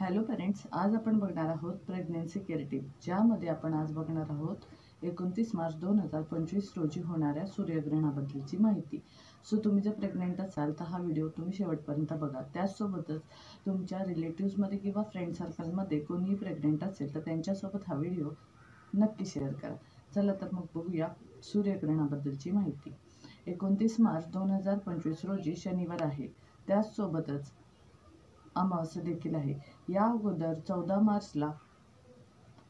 Hello parents, आज आपण बघणार आहोत प्रेग्नन्सी केअर टिप, ज्यामध्ये आपण आज बघणार आहोत 29 मार्च 2025 रोजी होणाऱ्या सूर्यग्रहणाबद्दलची माहिती. सो तुम्ही जर प्रेग्नेंट असाल तर हा व्हिडिओ तुम्ही शेवटपर्यंत बघा. त्याचसोबतच तुमच्या रिलेटिव्समध्ये किंवा फ्रेंड सर्कलमध्ये कोणीही प्रेग्नेंट असेल तर त्यांच्यासोबत हा व्हिडिओ नक्की शेअर करा. चला तर मग बघूया सूर्यग्रहणाबद्दलची माहिती. 29 मार्च 2025 रोजी शनिवार आहे. त्याचसोबतच अमावस्या देखील आहे. या अगोदर 14 मार्चला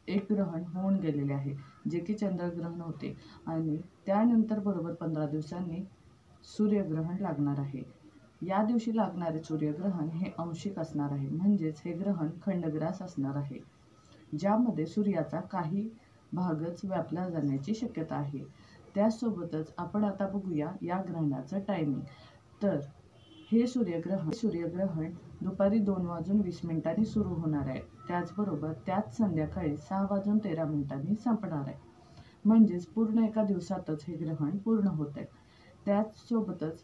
एक ग्रहण होऊन गेलेले आहे, जे की चंद्रग्रहण होते, आणि त्यानंतर बरोबर 15 दिवसांनी सूर्यग्रहण लागणार आहे. या दिवशी लागणारे सूर्यग्रहण हे अंशिक असणार आहे, म्हणजेच हे ग्रहण खंडग्रास असणार आहे, ज्यामध्ये सूर्याचा काही भागच व्यापला जाण्याची शक्यता आहे. त्यासोबतच आपण आता बघूया या ग्रहणाचं टायमिंग. तर हे सूर्यग्रहण दुपारी 2:20 सुरू होणार आहे. त्याचबरोबर त्याच संध्याकाळी 6:13 संपणार आहे. म्हणजेच पूर्ण एका दिवसातच हे ग्रहण पूर्ण होत आहे. त्याचसोबतच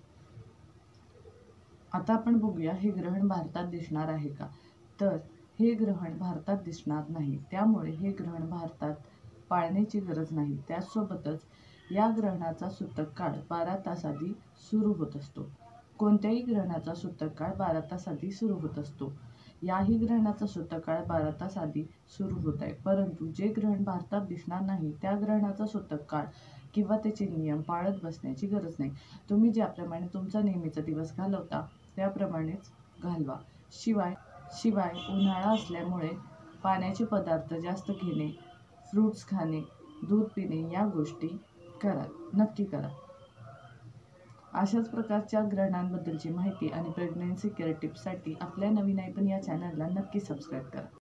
आता आपण बघूया हे ग्रहण भारतात दिसणार आहे का. तर हे ग्रहण भारतात दिसणार नाही, त्यामुळे हे ग्रहण भारतात पाळण्याची गरज नाही. त्याचसोबतच या ग्रहणाचा सूतक काळ 12 तास आधी सुरू होत असतो. कोणत्याही ग्रहणाचा सूतक काळ 12 तास आधी सुरू होत असतो. याही ग्रहणाचा सूतक काळ 12 तास आधी सुरू होत आहे. परंतु जे ग्रहण भारतात दिसणार नाही त्या ग्रहणाचा सूतक काळ किंवा त्याचे नियम पाळत बसण्याची गरज नाही. तुम्ही ज्याप्रमाणे तुमचा नेहमीचा दिवस घालवता त्याप्रमाणेच घालवा. शिवाय उन्हाळा असल्यामुळे पाण्याचे पदार्थ जास्त घेणे, फ्रूट्स खाणे, दूध पिणे या गोष्टी नक्की करा. अशाच प्रकारच्या ग्रहणांबद्दलची माहिती आणि प्रेग्नन्सी केअर टिप्ससाठी आपल्या नवीन आयपन या चॅनलला नक्की सबस्क्राईब करा.